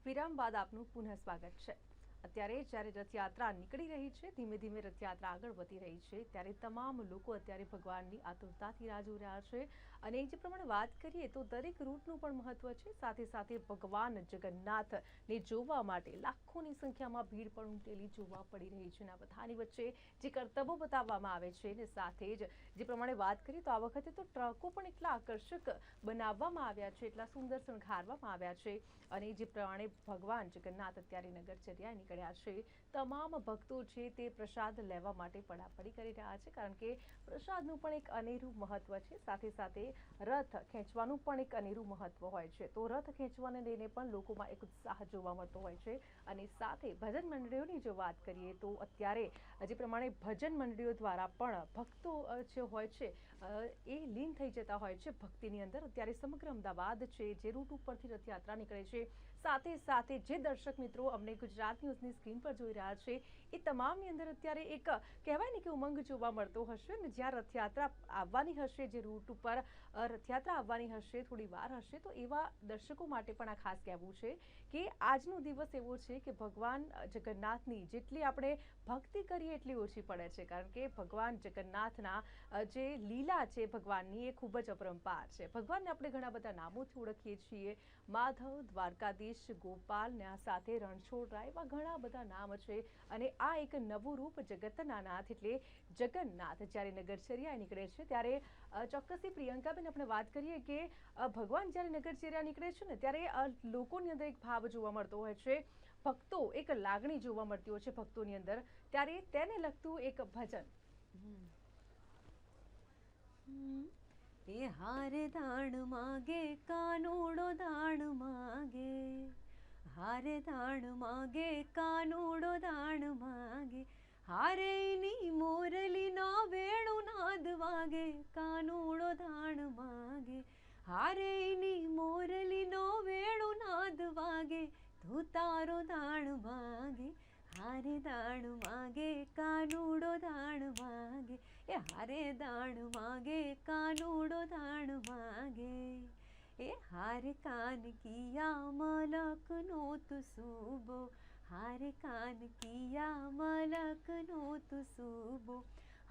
વિરામ બાદ આપનું પુનઃ સ્વાગત છે। અત્યારે જ્યારે રથયાત્રા નીકળી રહી છે, ધીમે ધીમે રથયાત્રા આગળ વધી રહી છે, ત્યારે તમામ લોકો અત્યારે ભગવાનની આતુરતાથી રાહ જોઈ રહ્યા છે। અને જે પ્રમાણે વાત કરીએ તો દરેક રૂટનું પણ મહત્વ છે। સાથે સાથે ભગવાન જગન્નાથને જોવા માટે લાખોની સંખ્યામાં ભીડ પણ ઉમટેલી જોવા પડી રહી છે। આ બધાની વચ્ચે જે કરતબો બતાવવામાં આવે છે ને સાથે જ જે પ્રમાણે વાત કરીએ તો આ વખતે તો ટ્રકો પણ એટલા આકર્ષક બનાવવામાં આવ્યા છે, એટલા સુંદર શણગારવામાં આવ્યા છે। અને જે પ્રમાણે ભગવાન જગન્નાથ અત્યારે નગરચર્યાએ નીકળ્યા છે, તમામ ભક્તો છે તે પ્રસાદ લેવા માટે પડાપડી કરી રહ્યા છે, કારણ કે પ્રસાદનું પણ એક અનેરું મહત્વ છે। સાથે સાથે રથ ખેંચવાનું પણ એક અનેરું મહત્વ હોય છે, તો રથ ખેંચવાને લઈને પણ લોકોમાં એક ઉત્સાહ જોવા મળતો હોય છે। અને સાથે ભજન મંડળીઓની જો વાત કરીએ તો અત્યારે જે પ્રમાણે ભજન મંડળીઓ દ્વારા પણ ભક્તો જે હોય છે એ લીન થઈ જતા હોય છે ભક્તિની અંદર। અત્યારે સમગ્ર અમદાવાદ છે જે રૂટ ઉપરથી રથયાત્રા નીકળે છે, સાથે સાથે જે દર્શક મિત્રો અમને ગુજરાત ન્યૂઝની સ્ક્રીન પર જોઈ રહ્યા છે એ તમામની અંદર અત્યારે એક કહેવાય ને કે ઉમંગ જોવા મળતો હશે ને। જ્યાં રથયાત્રા આવવાની હશે, જે રૂટ ઉપર રથયાત્રા આવવાની હશે, થોડી વાર હશે, તો એવા દર્શકો માટે પણ આ ખાસ કહેવું છે કે આજનો દિવસ એવો છે કે ભગવાન જગન્નાથની જેટલી આપણે ભક્તિ કરીએ એટલી ઓછી પડે છે, કારણ કે ભગવાન જગન્નાથના જે લીલા છે ભગવાનની એ ખૂબ જ અપરંપાર છે। ભગવાનને આપણે ઘણા બધા નામોથી ઓળખીએ છીએ, માધવ, દ્વારકાધીશ, ગોપાલ ને આ સાથે રણછોડરાય, એવા ઘણા બધા નામ છે। અને આ એક નવું રૂપ જગતના નાથ એટલે જગન્નાથ જ્યારે નગરચર્યાએ નીકળે છે ત્યારે ચોક્કસથી પ્રિયંકાબેન આપણે વાત કરીએ કે ભગવાન જ્યારે નગરચર્યા નીકળે છે ને ત્યારે લોકોની અંદર એક ભાવ જોવા મળતો હોય છે, ભક્તો એક લાગણી જોવા મળતી હોય છે ભક્તોની અંદર, ત્યારે તેને લગતું એક ભજન। એ હારે દાણ માગે કાનુડો દાણ માગે, હારે દાણ માગે કાનુડો દાણ માગે, હારેની મોરલીનો વેણું નાદ વાગે, કાનુડો દાણ માગે, હારેની મોરલીનો વેણું નાદ વાગે, તું તારો દાણ માગે, હારે દાણ માગે કાનુડો દાણ માગે, એ હારે દાણ માગે કાનુડો દાણ માગે, એ હારે કાન કિયા મલકનો તું સૂબો, હારે કાન કિયા મલકનો તું સૂબો,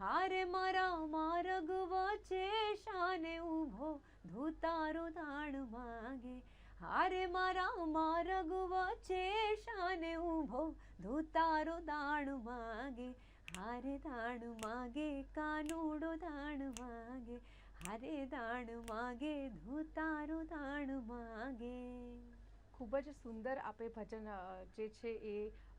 હારે મારા માર્ગ વચ્ચે શાને ઊભો, તું તારો દાણ માગે, હારે મારા માર્ગ વચ્ચે શાને ઊભો, તું તારો દાણ માગે, હારે દાણ માગે કાનુડો દાણ માગે, હારે દાણ માગે તું તારો દાણ માગે। ખૂબ જ સુંદર આપણે ભજન જે છે એ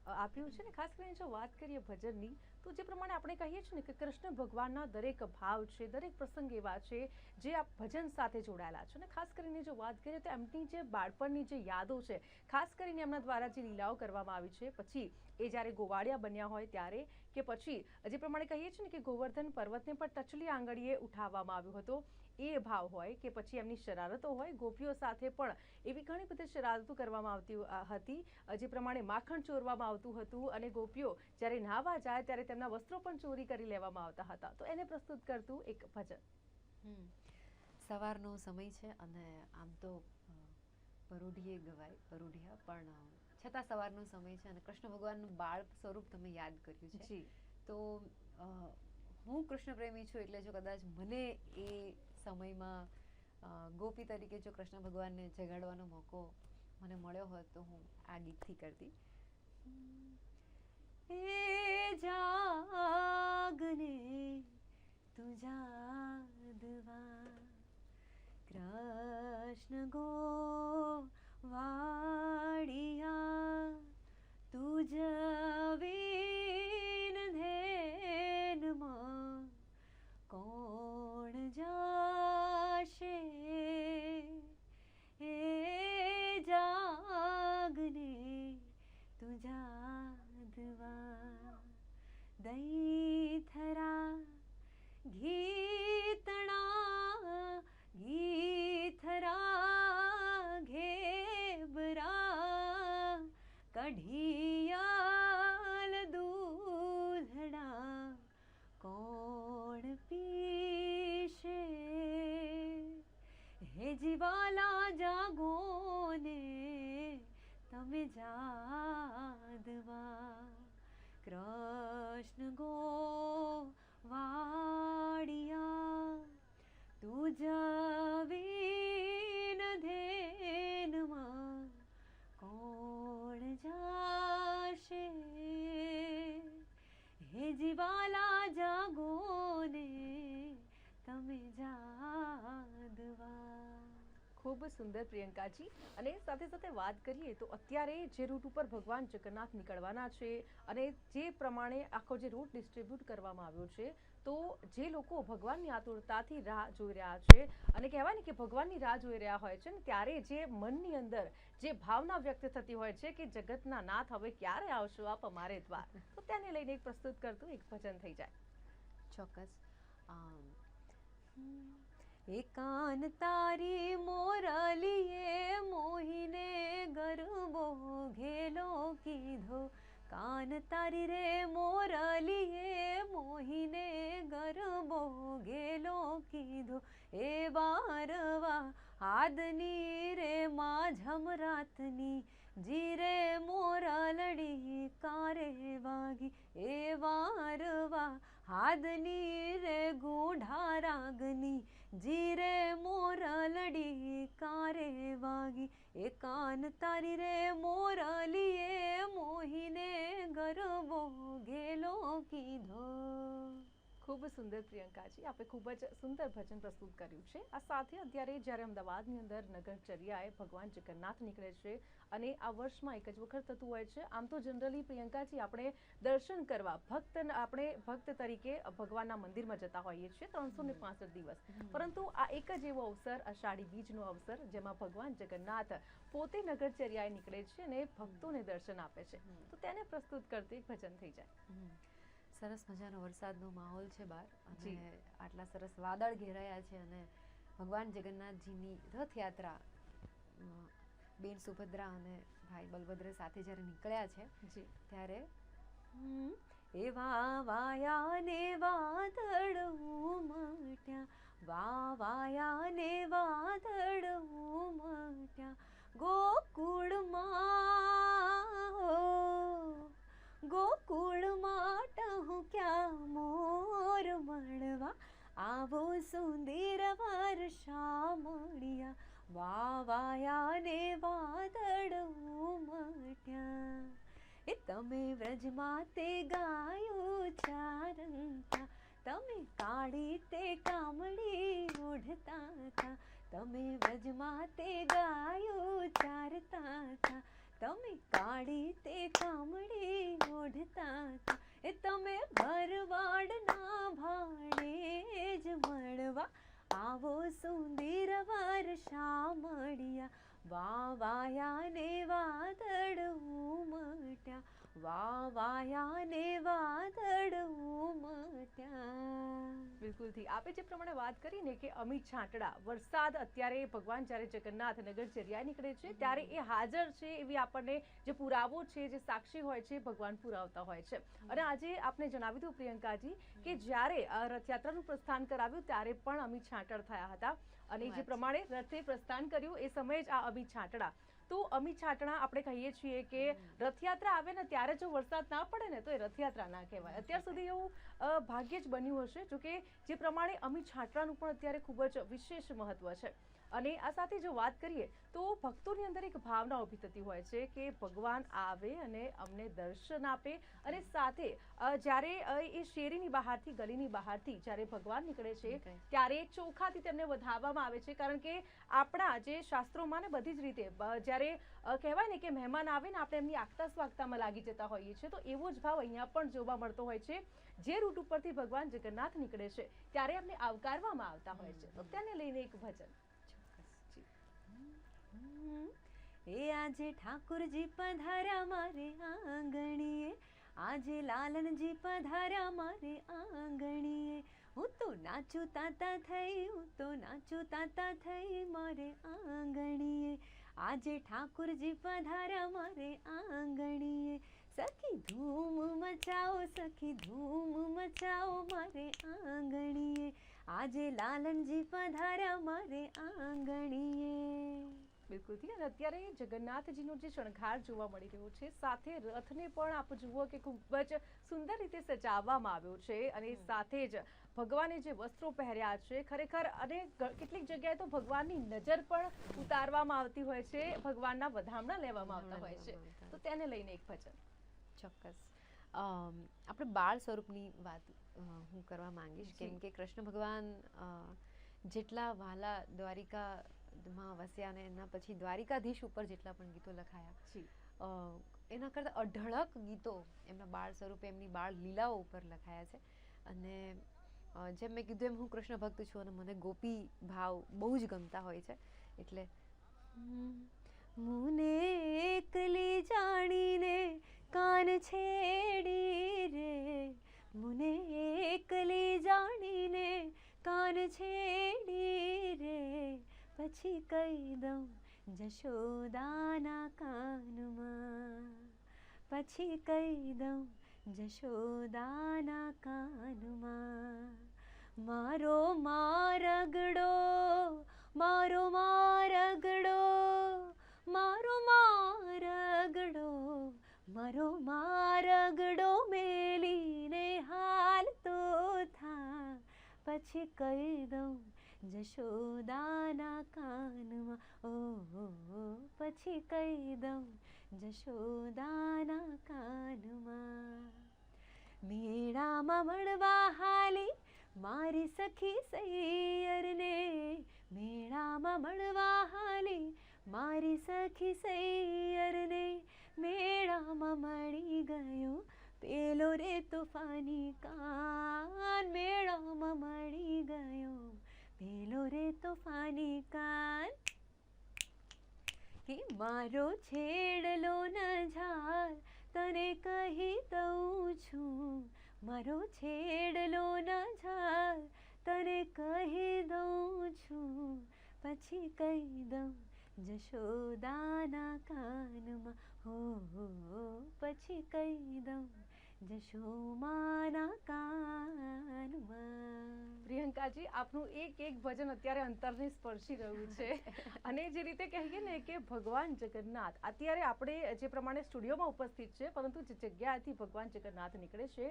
આપ્યું છે ને। ખાસ કરીને જો વાત કરીએ ભજનની તો જે પ્રમાણે આપણે કહીએ છીએ ને કે કૃષ્ણ ભગવાનના દરેક ભાવ છે, દરેક પ્રસંગ એવા છે જે આ ભજન સાથે જોડાયેલા છે। અને ખાસ કરીને જો વાત કરીએ તો એમની જે બાળપણની જે યાદો છે, ખાસ કરીને એમના દ્વારા જે લીલાઓ કરવામાં આવી છે, પછી એ જ્યારે ગોવાળિયા બન્યા હોય ત્યારે, કે પછી જે પ્રમાણે કહીએ છીએ ને કે ગોવર્ધન પર્વતને પણ ટચલી આંગળીએ ઉઠાવવામાં આવ્યો હતો, એ ભાવ હોય કે પછી એમની શરારતો હોય, ગોપીઓ સાથે પણ એવી ઘણી બધી શરારતો કરવામાં આવતી હતી, જે પ્રમાણે માખણ ચોરવામાં આવતું હતું અને ગોપીઓ જ્યારે નહાવા જાય ત્યારે તેમના વસ્ત્રો પણ ચોરી કરી લેવામાં આવતા હતા, તો એને પ્રસ્તુત કરતું એક ભજન। સવારનો સમય છે અને આમ તો પરોઢિયે ગવાય, પરોઢિયા પણ છતાં સવારનો સમય છે અને કૃષ્ણ ભગવાનનું બાળ સ્વરૂપ તમે યાદ કર્યું છે, તો હું કૃષ્ણ પ્રેમી છું એટલે જો કદાચ મને એ સમયમાં ગોપી તરીકે જો કૃષ્ણ ભગવાનને જગાડવાનો મોકો મને મળ્યો હોત તો હું આ ગીતથી કરતી। એ જાગને તું જાદવા, કૃષ્ણ ગોવાળિયા, તુજ વિન ધેનમાં કોણ જાશે, એ જાગને તું જાદવા, દૈથરા ગીતણા ગીથરા ઘેબરા, કઢિયાલ દૂધડા કોણ પીશે, હે જીવાલા જાગો ને તમે જાદવા કૃષ્ણ ગોવાળિયા તુજ વિન ધેનમાં કોણ જાશે હે જીવાલા જાગો ને તમે જાદવા. ખૂબ સુંદર પ્રિયંકાજી. અને સાથે સાથે વાત કરીએ તો અત્યારે જે રૂટ ઉપર ભગવાન જગન્નાથ નીકળવાના છે અને જે પ્રમાણે આખો જે રૂટ ડિસ્ટ્રીબ્યુટ કરવામાં આવ્યો છે, તો જે લોકો ભગવાનની આતુરતાથી રાહ જોઈ રહ્યા છે અને કહેવાય ને કે ભગવાનની રાહ જોઈ રહ્યા હોય છે ને, ત્યારે જે મનની અંદર જે ભાવના વ્યક્ત થતી હોય છે કે જગતના નાથ હવે ક્યારે આવશો આપ અમારે દ્વાર, તો તેને લઈને એક પ્રસ્તુત કરતું એક ભજન થઈ જાય. ચોક્કસ. એ કાન તારી મોરલીએ મોહીને ગરબો ઘેલો કીધો, કાન તારી રે મોરલીએ મોહીને ગરબો ઘેલો કીધો, એ વારવા આદની રે માઝમ રાતની જીરે મોરલડી કારે વાગી, એ વારવા હાદની રે ગૂઢા રાગની જીરે મોરલડી કારે વાગી, એ કાન તારી રે મોરલીએ મોહીને ગરબો ઘેલો કીધો. ખૂબ સુંદર પ્રિયંકાજી, આપે ખૂબ જ સુંદર ભજન પ્રસ્તુત કર્યું છે. આ સાથે અત્યારે જ્યારે અમદાવાદની અંદર નગરચર્યાએ ભગવાન જગન્નાથ નીકળે છે અને આ વર્ષમાં એક જ વખત થતું હોય છે. આમ તો જનરલી પ્રિયંકાજી આપણે દર્શન કરવા આપણે ભક્ત તરીકે ભગવાનના મંદિરમાં જતા હોઈએ છીએ 365 દિવસ, પરંતુ આ એક જ એવો અવસર, અષાઢી બીજનો અવસર, જેમાં ભગવાન જગન્નાથ પોતે નગરચર્યાએ નીકળે છે અને ભક્તોને દર્શન આપે છે, તો તેને પ્રસ્તુત કરતું એક ભજન થઈ જાય. સરસ મજાનો વરસાદનો માહોલ છે બહાર અને આટલા સરસ વાદળ ઘેરાયા છે અને ભગવાન જગન્નાથજીની રથયાત્રા બેન સુભદ્રા અને ભાઈ બલભદ્ર સાથે જ્યારે નીકળ્યા છે ત્યારે એવા વાયા ને વાદળ ઉમટ્યા, વાયા ને વાદળ ઉમટ્યા ગોકુળમાં ટહું ક્યાં મોર મળવા, આવો સુંદર વર્ષા મળ્યા, વાયા ને વાદળ ઉમટ્યા. એ તમે વ્રજમાં તે ગાયું ચારંતા, તમે કાળી તે કામળી ઓઢતા હતા, તમે વ્રજમાં તે ગાયું ચારતા હતા, તમે કાળી તે કામળી ઓઢતા હતા, એ તમે ભરવાડના ભાણે જ મળવા, આવો સુંદર વર્ષા મળ્યા, વાયા ને વાદળ ઉમટ્યા, વાયા ને વાદળ ઉમટ્યા. બિલકુલથી આપે જે પ્રમાણે વાત કરી ને કે અમી છાંટડા વરસાદ, અત્યારે ભગવાન જ્યારે જગન્નાથ નગરચર્યાએ નીકળે છે ત્યારે એ હાજર છે એવી આપણને જે પુરાવો છે, જે સાક્ષી હોય છે, ભગવાન પુરાવતા હોય છે. અને આજે આપને જણાવી દઉં પ્રિયંકાજી કે જ્યારે રથયાત્રાનું પ્રસ્થાન કરાવ્યું ત્યારે પણ અમી છાંટડ થયા હતા અને જે પ્રમાણે રથે પ્રસ્થાન કર્યું એ સમયે જ આ અમી છાંટડા. તો અમી છાંટણા આપણે કહીએ છીએ કે રથયાત્રા આવે ને ત્યારે જો વરસાદ ના પડે ને તો એ રથયાત્રા ના કહેવાય. અત્યાર સુધી એવું ભાગ્યે જ બન્યું હશે, જો કે જે પ્રમાણે અમી છાંટણાનું પણ અત્યારે ખૂબ જ વિશેષ મહત્વ છે. અને આ સાથે જો વાત કરીએ તો ભક્તોની અંદર એક ભાવના ઊભી થતી હોય છે કે ભગવાન આવે અને અમને દર્શન આપે, અને સાથે જ્યારે એ શેરીની બહારથી, ગલીની બહારથી જ્યારે ભગવાન નીકળે છે ત્યારે ચોખાથી તેમને વધાવવામાં આવે છે. કારણ કે આપણા જે શાસ્ત્રોમાં ને બધી જ રીતે જ્યારે કહેવાય ને કે મહેમાન આવે ને આપણે એમની આગતા સ્વાગતામાં લાગી જતા હોઈએ છીએ, તો એવો જ ભાવ અહીંયા પણ જોવા મળતો હોય છે. જે રૂટ ઉપરથી ભગવાન જગન્નાથ નીકળે છે ત્યારે એમને આવકારવામાં આવતા હોય છે, તો તેને લઈને એક ભજન. એ આજે ઠાકુરજી પધાર્યા મારે આંગણીએ, આજે લાલનજી પધાર્યા મારે આંગણીએ, હું તો નાચું તાતા થઈ, હું તો નાચું તાતા થઈ મારે આંગણીએ, આજે ઠાકુરજી પધાર્યા મારે આંગણીએ, સખી ધૂમ મચાવો, સખી ધૂમ મચાવો મારે આંગણીએ, આજે લાલનજી પધાર્યા મારે આંગણીએ. બિલકુલથી. અને અત્યારે જગન્નાથજીનો જે શણગાર જોવા મળી રહ્યો છે, સાથે રથને પણ આપ જુઓ કે ખૂબ જ સુંદર રીતે સજાવવામાં આવ્યો છે, અને સાથે જ ભગવાને જે વસ્ત્રો પહેર્યા છે, ખરેખર અને કેટલીક જગ્યાએ તો ભગવાનની નજર પણ ઉતારવામાં આવતી હોય છે, ભગવાનના વધામણા લેવામાં આવતા હોય છે. તો તેને લઈને એક ભજન. ચોક્કસ. આપણે બાળ સ્વરૂપની વાત હું કરવા માંગીશ, કેમ કે કૃષ્ણ ભગવાન જેટલા વહાલા દ્વારિકામાં વસ્યા અને એના પછી દ્વારિકાધીશ ઉપર જેટલા પણ ગીતો લખાયા, એના કરતાં અઢળક ગીતો એમના બાળ સ્વરૂપે, એમની બાળ લીલાઓ ઉપર લખાયા છે. અને જેમ મેં કીધું એમ હું કૃષ્ણ ભક્ત છું અને મને ગોપી ભાવ બહુ જ ગમતા હોય છે. એટલે મુને એકલી જાણીને કાન છેડી રે, મુને એકલી જાણીને કાન છેડી રે, પછી કહી દઉં જશોદાના કાનમાં, પછી કહી દઉં જશોદાના કાનમાં. મારો મારગડો, મારો મારગડો, મારો મારગડો, મારો મારગડો મેલીને હાલતો થા, પછી કહી દઉં જશોદાના કાનમાં, પછી કહી દઉં જશોદાના કાનમાં. મેળામાં મળવા હાલી મારી સખી સૈયરને, મેળામાં મળવા હાલી મારી સખી સૈયરને, મેળામાં મળી ગયો પેલો રે તોફાની કાન, મેળામાં મળી ગયો પેલો રે તોફાની કાન. કે મારો છેડલો ન ઝાલ તને કહી દઉં છું, મારો છેડલો ન ઝાલ તને કહી દઉં છું, પછી કહી દઉં જશોદાના કાનમાં, પછી કહી દઉં જશોમાના કાનમાં. પ્રિયંકાજી, આપનું એક એક ભજન અત્યારે અંતરને સ્પર્શી રહ્યું છે. અને જે રીતે કહીએ ને કે ભગવાન જગન્નાથ, અત્યારે આપણે જે પ્રમાણે સ્ટુડિયોમાં ઉપસ્થિત છે, પરંતુ જે જગ્યાએથી ભગવાન જગન્નાથ નીકળે છે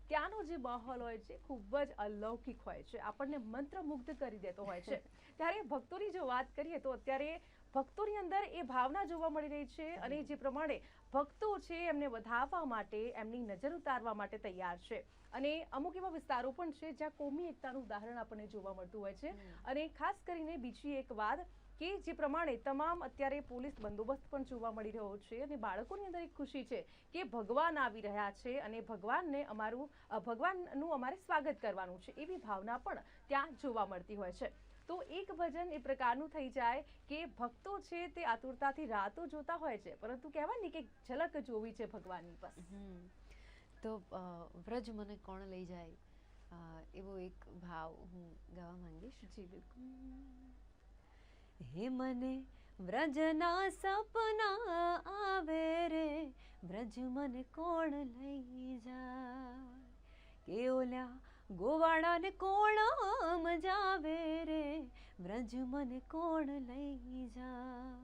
ત્યાંનો જે માહોલ હોય છે ખૂબ જ અલૌકિક હોય છે, આપણને મંત્રમુગ્ધ કરી દેતો હોય છે. ત્યારે ભક્તોની જો વાત કરીએ તો અત્યારે ભક્તોની અંદર એ ભાવના જોવા મળી રહી છે, અને જે પ્રમાણે ભક્તો છે એમને વધાવવા માટે, એમની નજર ઉતારવા માટે તૈયાર છે. અને અમુક એવા વિસ્તારો પણ છે જ્યાં કોમી એકતાનું ઉદાહરણ આપણને જોવા મળતું હોય છે. અને ખાસ કરીને બીજી એક વાત કે જે પ્રમાણે તમામ અત્યારે પોલીસ બંદોબસ્ત પણ જોવા મળી રહ્યો છે, અને બાળકોની અંદર એક ખુશી છે કે ભગવાન આવી રહ્યા છે અને ભગવાનનું અમારે સ્વાગત કરવાનું છે, એવી ભાવના પણ ત્યાં જોવા મળતી હોય છે. તો એક ભજન એ પ્રકારનું થઈ જાય કે ભક્તો છે તે આતુરતાથી રાતો જોતા હોય છે, પરંતુ કહેવાય ને કે ઝલક જોવી છે ભગવાનની બસ. તો વ્રજ મને કોણ લઈ જાય, એવો એક ભાવ હું ગાવા માંગીશ. જી બિલકુલ. હે મને વ્રજના સપના આવે રે, વ્રજ મને કોણ લઈ જાય, કે ઓલ્યા ગોવાળાને કોણ મજાવે રે, વ્રજ મને કોણ લઈ જાય.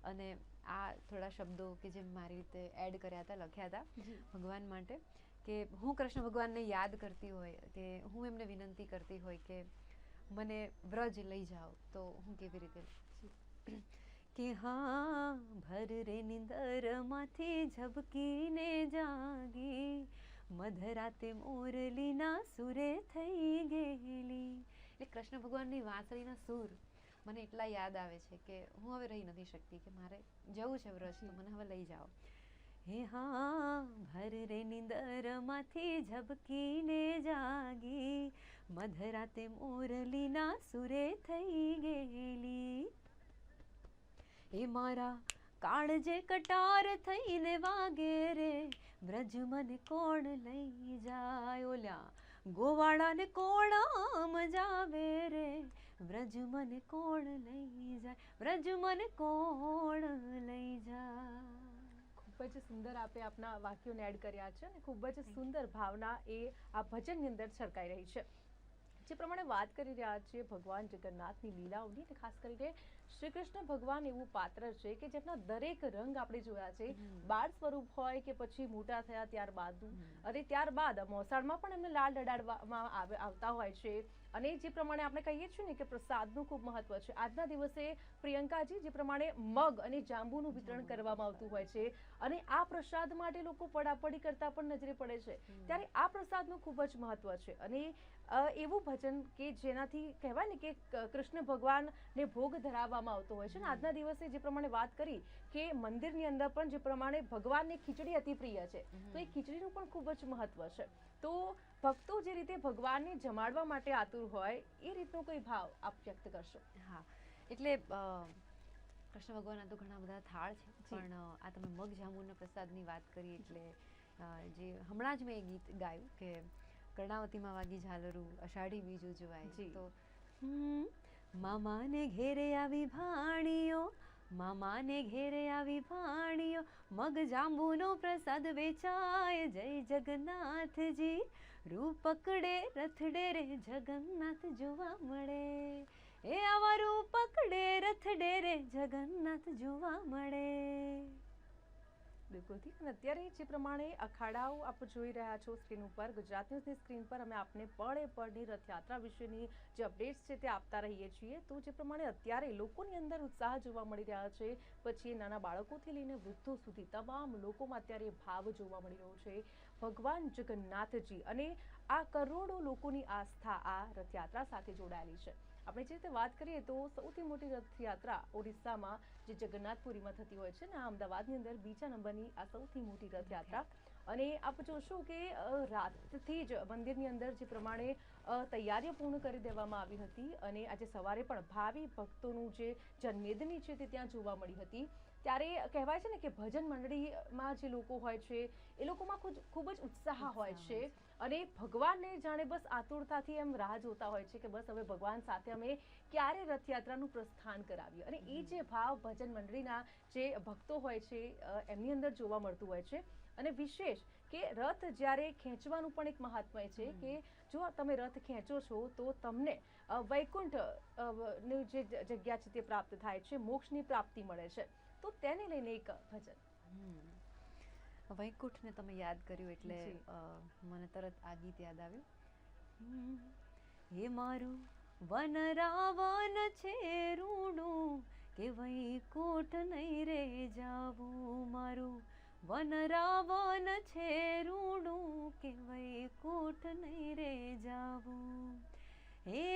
અને આ થોડા શબ્દો કે જે મારી રીતે એડ કર્યા હતા, લખ્યા હતા ભગવાન માટે, કે હું કૃષ્ણ ભગવાનને યાદ કરતી હોય, કે હું એમને વિનંતી કરતી હોય કે મને વ્રજ લઈ જાઓ, તો હું કેવી રીતે કે હા ભર રે નિંદરમાંથી ઝબકીને જાગી, મધરાતે મોરલીના સુરે થઈ ગયેલી. એટલે કૃષ્ણ ભગવાનની વાંસળીના સૂર મને એટલા યાદ આવે છે કે હું હવે રહી નથી શકતી, કે મારે જવું છે વ્રજ, તો મને હવે લઈ જાઓ. હે હા ભર રે નિંદરમાંથી ઝબકીને જાગી, મધરાતે મોરલીના સુરે થઈ ગયેલી. હે મારા કાળજે કટાર થઈને વાગે રે, વ્રજ મને કોણ લઈ જાય, ઓલ્યા ગોવાળાને કોણ મજાવે રે, વ્રજ મને કોણ લઈ જાય, વ્રજ મને કોણ લઈ જાય. ખૂબ જ સુંદર આપે આપના વાક્યોને એડ કર્યા છે, અને ખૂબ જ સુંદર ભાવના એ આ ભજનની અંદર છલકાઈ રહી છે. જે પ્રમાણે વાત કરી રહ્યા છીએ ભગવાન જગન્નાથની લીલાઓની, ખાસ કરીને શ્રી કૃષ્ણ ભગવાન એવું પાત્ર છે કે જેમના દરેક રંગ આપણે જોયા છે, બાળ સ્વરૂપ હોય કે પછી મોટા થયા ત્યારબાદનું, અને ત્યારબાદ મોસાળમાં પણ એમને લાડ લડાડવામાં આવતા હોય છે. અને જે પ્રમાણે આપણે કહીએ છીએ ને કે પ્રસાદનું ખૂબ મહત્વ છે. આજના દિવસે પ્રિયંકાજી જે પ્રમાણે મગ અને જાંબુનું વિતરણ કરવામાં આવતું હોય છે, અને આ પ્રસાદ માટે લોકો પડાપડી કરતા પણ નજરે પડે છે, ત્યારે આ પ્રસાદનું ખૂબ જ મહત્વ છે. અને એવું ભજન કે જેનાથી કહેવાય ને કે કૃષ્ણ ભગવાનને ભોગ ધરાવવામાં આવતો હોય છે. ને આજના દિવસે જે પ્રમાણે વાત કરી કે મંદિરની અંદર પણ જે પ્રમાણે ભગવાનને ખીચડી અતિ પ્રિય છે, તો એ ખીચડીનું પણ ખૂબ જ મહત્વ છે. તો ભક્તો જે રીતે ભગવાનને જમાડવા માટે આતુર હોય એ રીતનો કોઈ ભાવ આપ વ્યક્ત કરશો? હા, એટલે કૃષ્ણ ભગવાનના તો ઘણા બધા થાળ છે, પણ આ તમે મગ જાંબુના પ્રસાદની વાત કરી એટલે જે હમણાં જ મેં એ ગીત ગાયું કે કર્ણાવતીમાં વાગી ઝાલરું, અષાઢી બીજ ઉજવાય, તો મામાને ઘેરે આવી ભાણીઓ, મામાને ઘેરે આવી ભાણીઓ, મગ જાંબુનો પ્રસાદ વેચાય, જય જગન્નાથજી, રૂપ પકડે રથડે રે જગન્નાથ જોવા મળે, એ આવા રૂપ પકડે રથડે રે જગન્નાથ જોવા મળે. બિલકુલથી. અને અત્યારે જે પ્રમાણે અખાડાઓ આપ જોઈ રહ્યા છો સ્ક્રીન ઉપર, ગુજરાત ન્યૂઝની સ્ક્રીન પર અમે આપને પળે પળની રથયાત્રા વિશેની જે અપડેટ્સ છે તે આપતા રહીએ છીએ. તો જે પ્રમાણે અત્યારે લોકોની અંદર ઉત્સાહ જોવા મળી રહ્યા છે, પછી નાના બાળકોથી લઈને વૃદ્ધો સુધી તમામ લોકોમાં અત્યારે ભાવ જોવા મળી રહ્યો છે ભગવાન જગન્નાથજી, અને આ કરોડો લોકોની આસ્થા આ રથયાત્રા સાથે જોડાયેલી છે. આપણે જે રીતે વાત કરીએ તો સૌથી મોટી રથયાત્રા ઓડિશામાં જે જગન્નાથપુરીમાં થતી હોય છે ને, આ અમદાવાદની અંદર બીજા નંબરની આ સૌથી મોટી રથયાત્રા. અને આપ જોશો કે રાતથી જ મંદિરની અંદર જે પ્રમાણે તૈયારીઓ પૂર્ણ કરી દેવામાં આવી હતી, અને આજે સવારે પણ ભાવિ ભક્તોનું જે જનમેદની છે તે ત્યાં જોવા મળી હતી. ત્યારે કહેવાય છે ને કે ભજન મંડળીમાં જે લોકો હોય છે એ લોકોમાં ખૂબ જ ઉત્સાહ હોય છે, અને ભગવાનને જાણે બસ આતુરતાથી એમ રાહ જોતા હોય છે કે બસ હવે ભગવાન સાથે અમે ક્યારે રથયાત્રાનું પ્રસ્થાન કરાવીએ. અને એ જે ભાવ ભજન મંડળીના જે ભક્તો હોય છે એમની અંદર જોવા મળતું હોય છે. અને વિશેષ કે રથ જ્યારે ખેંચવાનું પણ એક મહાત્મય છે કે જો તમે રથ ખેંચો છો તો તમને વૈકુંઠ ની જે જગ્યા છે તે પ્રાપ્ત થાય છે, મોક્ષની પ્રાપ્તિ મળે છે. તો તેને લઈને એક ભજન. વૈકુંઠને તમે યાદ કર્યું એટલે મને તરત આ ગીત યાદ આવ્યું. હે મારું વન રાવણ છે રૂડું, કે વૈકુંઠ નહીં રે જાવું, મારું વન રાવણ છે રૂડું, કે વૈકુંઠ નહીં રે જાવું, હે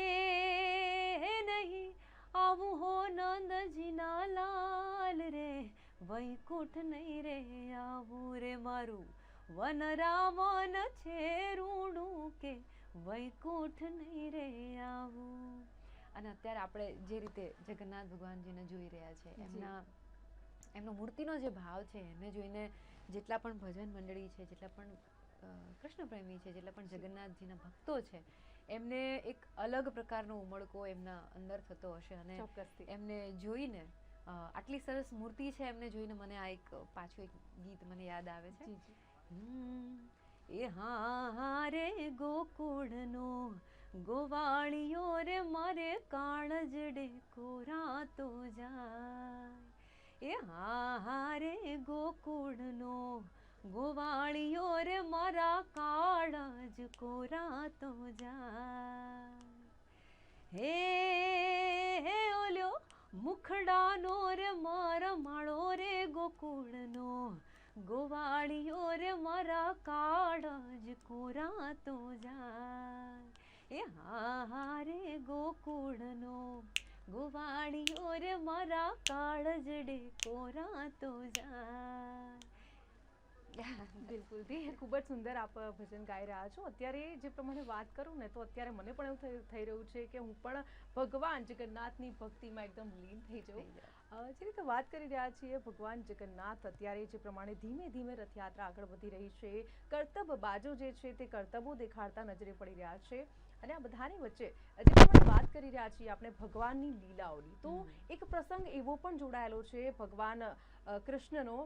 નહીં આવું હો નંદજીના લાલ રે, વૈકુંઠ નહીં રે આવું રે, મારું વન રાવણ છે રૂડું, કે વૈકુંઠ નહીં રે આવું. અને અત્યારે આપણે જે રીતે જગન્નાથ ભગવાનજીને જોઈ રહ્યા છે, એમનો મૂર્તિનો જે ભાવ છે એને જોઈને જેટલા પણ ભજન મંડળી છે, જેટલા પણ કૃષ્ણ પ્રેમી છે, જેટલા પણ જગન્નાથજીના ભક્તો છે, એમને એક અલગ પ્રકારનો ઉમળકો એમના અંદર થતો હશે. અને એમને જોઈને આટલી સરસ મૂર્તિ છે એમને જોઈને મને આ એક પાછું એક ગીત મને યાદ આવે છે. એ હા રે ગોકુળનો ગોવાળિયો રે, મારે કાળજડે કોરાતો જાય, એ હા રે ગોકુળનો ગોવાળિયો રે, મારા કાળજ કોરાતો જાય, હે ઓલ્યો મુખડાનો રે મારા માળો રે, ગોકુળનો ગોવાળિયો રે, મારા કાળજ કોરાતો જાય, એ હા રે ગોકુળનો ગોવાળિયો રે, મારા કાળજડે કોરાતો જાય. બિલકુલ થી ખૂબ જ સુંદર આપ ભજન ગાઈ રહ્યા છો. અત્યારે જે પ્રમાણે વાત કરું ને તો અત્યારે મને પણ એવું થઈ રહ્યું છે કે હું પણ ભગવાન જગન્નાથની ભક્તિમાં એકદમ લીન થઈ જાઉં. જે રીતે વાત કરી રહ્યા છીએ ભગવાન જગન્નાથ, અત્યારે જે પ્રમાણે ધીમે ધીમે રથયાત્રા આગળ વધી રહી છે, કરતબ બાજો જે છે તે કરતબો દેખાડતા નજરે પડી રહ્યા છે. અને આ બધાની વચ્ચે જે પ્રમાણે વાત કરી રહ્યા છીએ આપણે ભગવાનની લીલાઓની, તો એક પ્રસંગ એવો પણ જોડાયેલો છે ભગવાન કૃષ્ણનો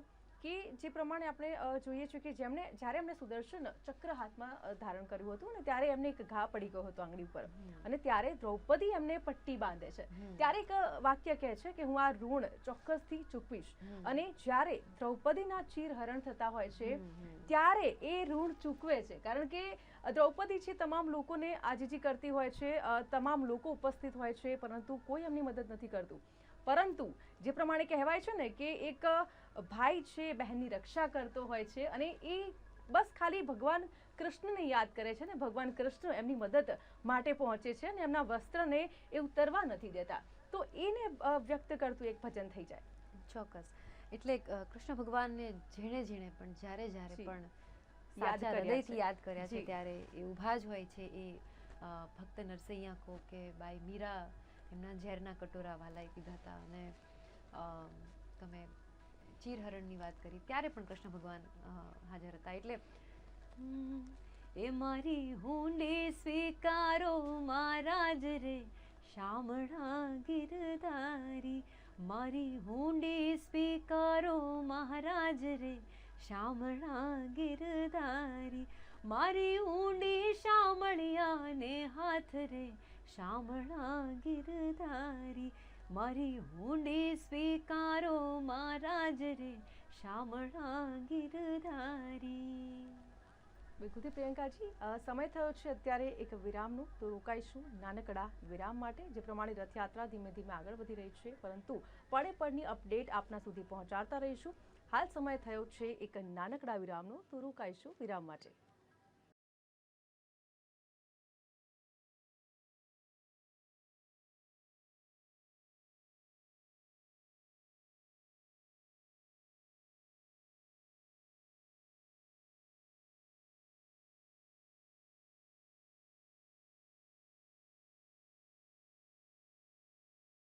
કે જે પ્રમાણે આપણે જોઈએ છીએ કે જ્યારે એમણે સુદર્શન ચક્ર હાથમાં ધારણ કર્યું હતું ને ત્યારે એમને એક ઘા પડી ગયો હતો આંગળી ઉપર, અને ત્યારે દ્રૌપદી એમને પટ્ટી બાંધે છે. ત્યારે એક વાક્ય કહે છે કે હું આ ઋણ ચોક્કસથી ચૂકવીશ, અને જ્યારે દ્રૌપદીના ચીરહરણ થતા હોય છે ત્યારે એ ઋણ ચૂકવે છે. કારણ કે દ્રૌપદી છે તમામ લોકોને આજીજી કરતી હોય છે, તમામ લોકો ઉપસ્થિત હોય છે, પરંતુ કોઈ એમની મદદ નથી કરતું. પરંતુ જે પ્રમાણે કહેવાય છે ને કે એક ભાઈ છે બહેનની રક્ષા કરતો હોય છે, અને એ બસ ખાલી ભગવાન કૃષ્ણને યાદ કરે છે ને ભગવાન કૃષ્ણ એમની મદદ માટે પહોંચે છે અને એમના વસ્ત્રને એ ઉતરવા નથી દેતા. તો એને વ્યક્ત કરતું એક ભજન થઈ જાય. ચોક્કસ. એટલે કૃષ્ણ ભગવાનને જેણે પણ જ્યારે પણ સાચા હૃદયથી યાદ કર્યા છે ત્યારે એ ઊભા જ હોય છે. એ ભક્ત નરસૈયા કો કે બાઈ મીરા એમના ઝેરના કટોરા વાલાએ પીધા હતા, અને તમે ચીરહરણની વાત કરી ત્યારે પણ કૃષ્ણ ભગવાન હાજર હતા. એટલે એ મારી હુંડે સ્વીકારો મહારાજ રે શામળા ગિરધારી, મારી હુંડે સ્વીકારો મહારાજ રે શામળા ગિરધારી, મારી ઊંડી શામળિયાને હાથ રે શામળા ગિરધારી, મારી ઊંડી સ્વીકારો મહારાજ રે શામળા ગિરધારી. બિલકુલથી પ્રિયંકાજી, સમય થયો છે અત્યારે એક વિરામનો, તો રોકાઈશું નાનકડા વિરામ માટે. જે પ્રમાણે રથયાત્રા ધીમે ધીમે આગળ વધી રહી છે, પરંતુ પળે પળની અપડેટ આપના સુધી પહોંચાડતા રહીશું. હાલ સમય થયો છે એક નાનકડા વિરામનો, તો રોકાઈશું વિરામ માટે.